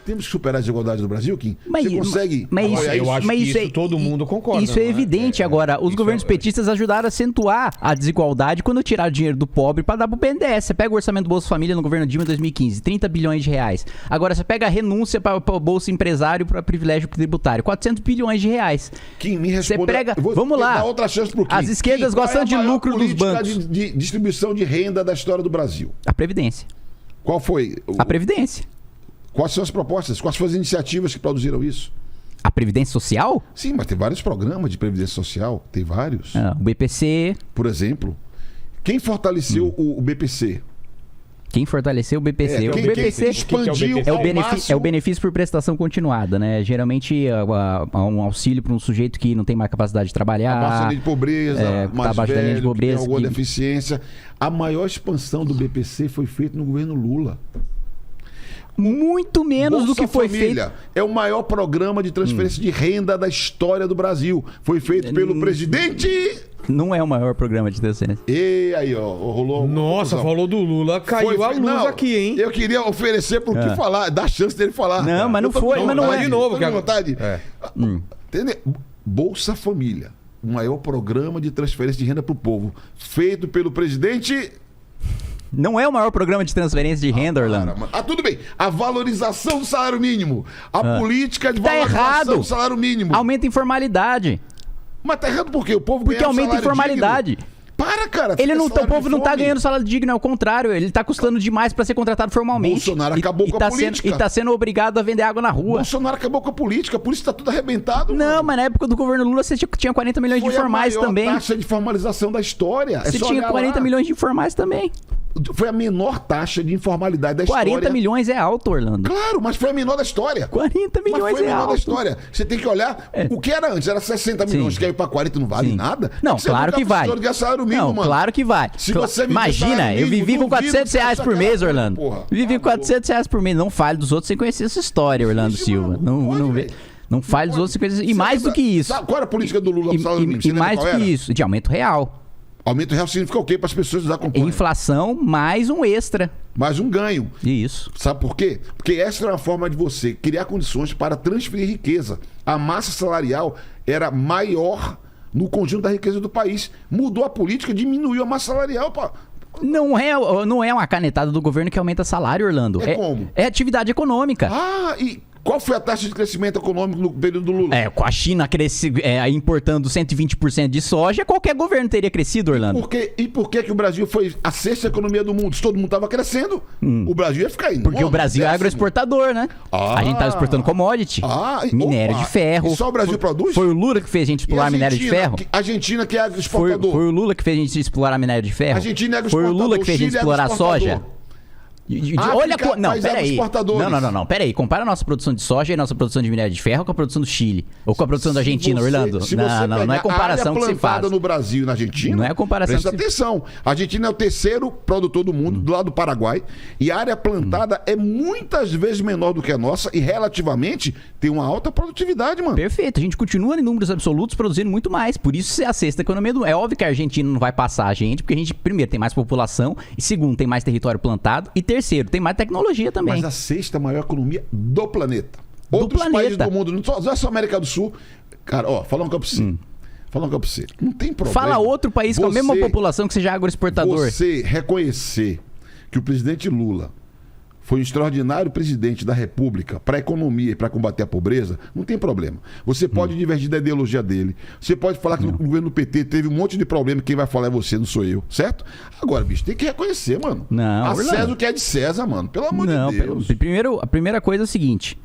Temos que superar a desigualdade do Brasil, Kim? Mas, você consegue Eu acho que isso todo mundo concorda. Isso é evidente. Agora, os governos petistas ajudaram a acentuar a desigualdade quando tiraram dinheiro do pobre para dar pro BNDES. Você pega o orçamento do Bolsa Família no governo Dilma em 2015, 30 bilhões de reais. Agora, você pega a renúncia para o Bolsa Empresário para privilégio tributário, 400 bilhões de reais. Kim, me responda. Vamos lá. Dar outra chance pro Kim. As esquerdas gostam de lucro dos bancos. De distribuição de renda da história do Brasil. A Previdência. Qual foi? A Previdência. Quais são as propostas? Quais foram as iniciativas que produziram isso? A Previdência Social? Sim, mas tem vários programas de Previdência Social. Tem vários. O BPC. Por exemplo. Quem fortaleceu o BPC? Quem fortaleceu o BPC? O BPC expandiu é o benefício por prestação continuada, né? Geralmente é um auxílio para um sujeito que não tem mais capacidade de trabalhar. Abaixo da linha de pobreza, mais abaixo da linha de pobreza, que tem alguma deficiência. A maior expansão do BPC foi feita no governo Lula. Muito menos do que foi feito. É o maior programa de transferência de renda da história do Brasil. Foi feito pelo presidente... Não é o maior programa de transferência. E aí, ó, rolou... Nossa, falou do Lula, caiu a luz aqui, hein? Eu queria oferecer pro que falar, dar chance dele falar. Não, mas não foi, mas não é. De novo, que vontade. Entendeu? Bolsa Família, o maior programa de transferência de renda pro povo, feito pelo presidente... Não é o maior programa de transferência de renda, Orlando. Tudo bem. A valorização do salário mínimo. A política de valorização do salário mínimo. Aumenta a informalidade. Mas tá errado por quê? O povo Porque aumenta a informalidade. Digno. Para, cara. O povo não tá ganhando salário digno, é o contrário. Ele tá custando demais pra ser contratado formalmente. Bolsonaro acabou com a política. E tá sendo obrigado a vender água na rua. Bolsonaro acabou com a política, por isso tá tudo arrebentado. Não, mas na época do governo Lula você tinha 40 milhões de informais também. Foi a maior taxa de formalização da história. Você tinha 40 milhões de informais também. Foi a menor taxa de informalidade da história. 40 milhões é alto, Orlando. Claro, mas foi a menor da história. 40 milhões é alto. Mas foi a menor da história. Você tem que olhar o que era antes. Era 60 milhões, que aí para 40 não vale nada. Não, claro que vai. Não, claro que vai. Imagina, eu vivi com 400 reais por mês, Orlando. Vivi com 400 reais por mês. Não fale dos outros sem conhecer essa história, Orlando Silva. Não fale dos outros sem conhecer. E mais do que isso. Qual era a política do Lula? E mais do que isso, de aumento real. Aumento real significa o quê? Para as pessoas acompanharem. Inflação mais um extra. Mais um ganho. Isso. Sabe por quê? Porque essa é uma forma de você criar condições para transferir riqueza. A massa salarial era maior no conjunto da riqueza do país. Mudou a política, diminuiu a massa salarial. Não é uma canetada do governo que aumenta salário, Orlando. Como? É atividade econômica. E qual foi a taxa de crescimento econômico no período do Lula? Com a China importando 120% de soja, qualquer governo teria crescido, Orlando. Por que o Brasil foi a sexta economia do mundo? Se todo mundo estava crescendo, o Brasil ia ficar indo. Porque o Brasil é agroexportador, né? A gente estava exportando commodity, minério de ferro. E só o Brasil produz? Foi o Lula que fez a gente explorar minério de ferro? A Argentina que é agroexportador. Foi o Lula que fez a gente explorar minério de ferro? A Argentina é agroexportador. Foi o Lula que fez a gente explorar soja? Olha, peraí. Não, peraí. Compara a nossa produção de soja e a nossa produção de minério de ferro com a produção do Chile. Ou com a produção da Argentina, Orlando. Não é comparação que se faz. No Brasil e na Argentina. Não é comparação. Presta atenção. A Argentina é o terceiro produtor do mundo, do lado do Paraguai. E a área plantada é muitas vezes menor do que a nossa e relativamente tem uma alta produtividade, mano. Perfeito. A gente continua em números absolutos produzindo muito mais. Por isso é a sexta economia do mundo. É óbvio que a Argentina não vai passar a gente, porque a gente, primeiro, tem mais população. E segundo, tem mais território plantado. E terceiro, tem mais tecnologia também. Mas a sexta maior economia do planeta. Outros países do mundo, não é só América do Sul. Cara, fala um campo pra você. Não tem problema. Fala outro país com a mesma população que seja agroexportador. Você reconhecer que o presidente Lula foi um extraordinário presidente da República para a economia e para combater a pobreza, não tem problema. Você pode divergir da ideologia dele. Você pode falar que no governo do PT teve um monte de problema, quem vai falar é você, não sou eu, certo? Agora, bicho, tem que reconhecer, mano. Não, César o que é de César, mano. Pelo amor de Deus. Primeiro, a primeira coisa é o seguinte.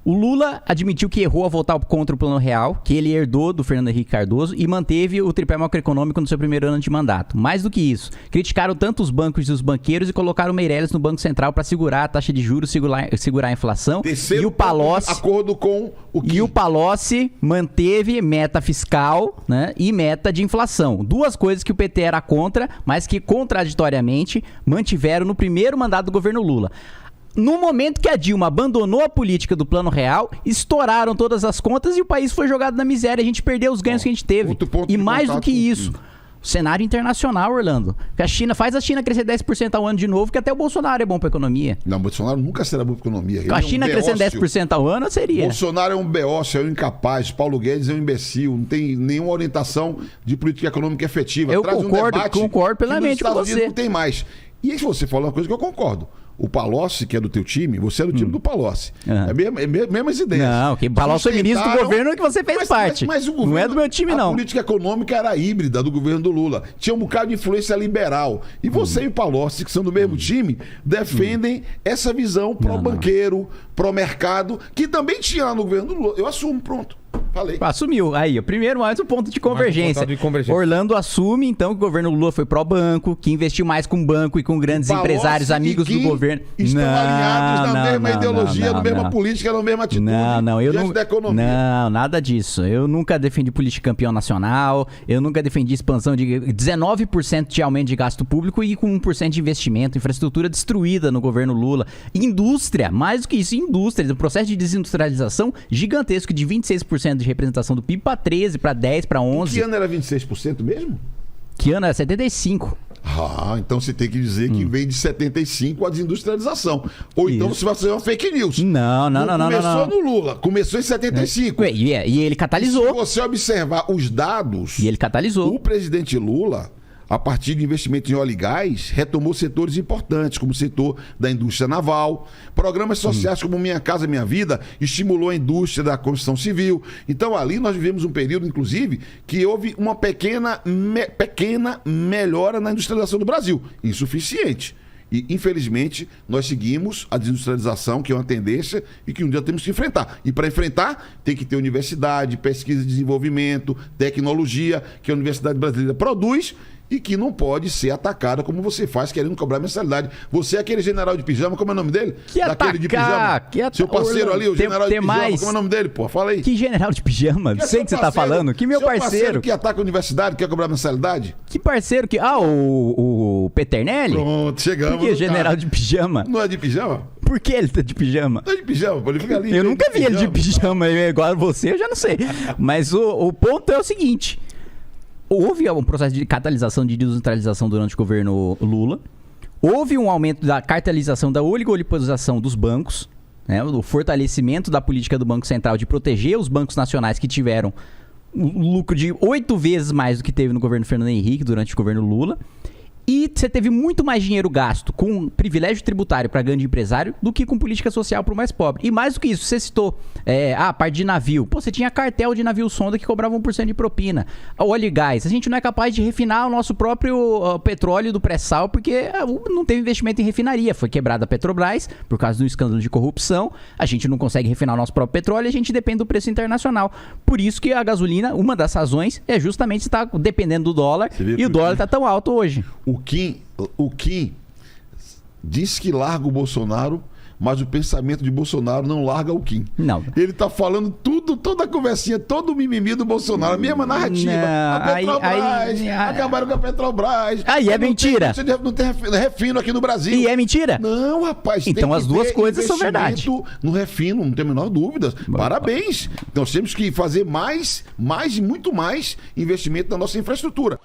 O Lula admitiu que errou ao votar contra o Plano Real, que ele herdou do Fernando Henrique Cardoso e manteve o tripé macroeconômico no seu primeiro ano de mandato. Mais do que isso, criticaram tanto os bancos e os banqueiros e colocaram o Meirelles no Banco Central para segurar a taxa de juros, segurar a inflação. Terceiro, e o Palocci, acordo com o e o Palocci manteve meta fiscal, né, e meta de inflação. Duas coisas que o PT era contra, mas que contraditoriamente mantiveram no primeiro mandato do governo Lula. No momento que a Dilma abandonou a política do Plano Real, estouraram todas as contas e o país foi jogado na miséria. A gente perdeu os ganhos que a gente teve. E mais do que isso, cenário internacional, Orlando. Que a China faz a China crescer 10% ao ano de novo, que até o Bolsonaro é bom pra economia. Não, o Bolsonaro nunca será bom pra economia. A China crescendo 10% ao ano seria. Bolsonaro é um beócio, é um incapaz. Paulo Guedes é um imbecil. Não tem nenhuma orientação de política econômica efetiva. Eu concordo plenamente com você. Não tem mais. E aí você falou uma coisa que eu concordo. O Palocci, que é do teu time, você é do time do Palocci. É mesmas ideias. Não, que Palocci foi ministro do governo que você fez parte. Mas o governo, não é do meu time, não. A política econômica era híbrida do governo do Lula. Tinha um bocado de influência liberal. E você e o Palocci, que são do mesmo time, defendem essa visão pró-banqueiro, pró-mercado, que também tinha lá no governo do Lula. Eu assumo, pronto. Falei. Assumiu. Aí, primeiro mais um ponto de convergência. Orlando assume, então, que o governo Lula foi pró-banco, que investiu mais com banco e com grandes empresários, amigos do governo. Estão alinhados na mesma ideologia, na mesma política, na mesma atitude. Não, nada disso. Eu nunca defendi política campeão nacional, eu nunca defendi expansão de 19% de aumento de gasto público e com 1% de investimento, infraestrutura destruída no governo Lula. Indústria, mais do que isso, indústria, o processo de desindustrialização gigantesco de 26% de representação do PIB para 13, para 10, para 11. Que ano era 26% mesmo? Que ano era 75. Ah, então você tem que dizer que vem de 75 a desindustrialização. Ou então você vai fazer uma fake news. Não. Começou no Lula, começou em 75. E ele catalisou. Se você observar os dados... E ele catalisou. O presidente Lula, a partir de investimentos em óleo e gás, retomou setores importantes, como o setor da indústria naval. Programas sociais como Minha Casa Minha Vida estimulou a indústria da construção civil. Então, ali nós vivemos um período, inclusive, que houve uma pequena melhora na industrialização do Brasil. Insuficiente. E, infelizmente, nós seguimos a desindustrialização, que é uma tendência e que um dia temos que enfrentar. E para enfrentar, tem que ter universidade, pesquisa e desenvolvimento, tecnologia, que a Universidade Brasileira produz e que não pode ser atacada como você faz querendo cobrar mensalidade. Você é aquele general de pijama, como é o nome dele? Que daquele de pijama. Seu parceiro ali, o general de pijama, como é o nome dele? Pô, fala aí. Que general de pijama? Não sei o que você tá falando. Que meu parceiro que ataca a universidade, quer cobrar mensalidade? Que parceiro que... Ah, o Peternelli? Pronto, chegamos. Por que general de pijama? Não é de pijama? Por que ele tá de pijama? Não é de pijama, pô, ele fica ali. Eu nunca vi ele de pijama, igual a você, eu já não sei. Mas o ponto é o seguinte... Houve um processo de catalisação, de desindustrialização durante o governo Lula. Houve um aumento da cartelização, da oligopolização dos bancos, né? O fortalecimento da política do Banco Central de proteger os bancos nacionais que tiveram um lucro de 8 vezes mais do que teve no governo Fernando Henrique durante o governo Lula. E você teve muito mais dinheiro gasto com privilégio tributário para grande empresário do que com política social para o mais pobre. E mais do que isso, você citou a parte de navio. Pô, você tinha cartel de navio sonda que cobrava 1% de propina. O óleo e gás. A gente não é capaz de refinar o nosso próprio petróleo do pré-sal porque não teve investimento em refinaria. Foi quebrada a Petrobras por causa do escândalo de corrupção. A gente não consegue refinar o nosso próprio petróleo e a gente depende do preço internacional. Por isso que a gasolina, uma das razões, é justamente estar dependendo do dólar. E o dólar está tão alto hoje. O Kim disse que larga o Bolsonaro, mas o pensamento de Bolsonaro não larga o Kim. Não. Ele tá falando tudo, toda a conversinha, todo o mimimi do Bolsonaro, a mesma narrativa. A Petrobras, acabaram com a Petrobras. Aí é mentira. Não tem refino aqui no Brasil. E é mentira? Não, rapaz. Então as duas coisas são verdade. No refino, não tem a menor dúvida. Parabéns. Então nós temos que fazer mais e muito mais investimento na nossa infraestrutura.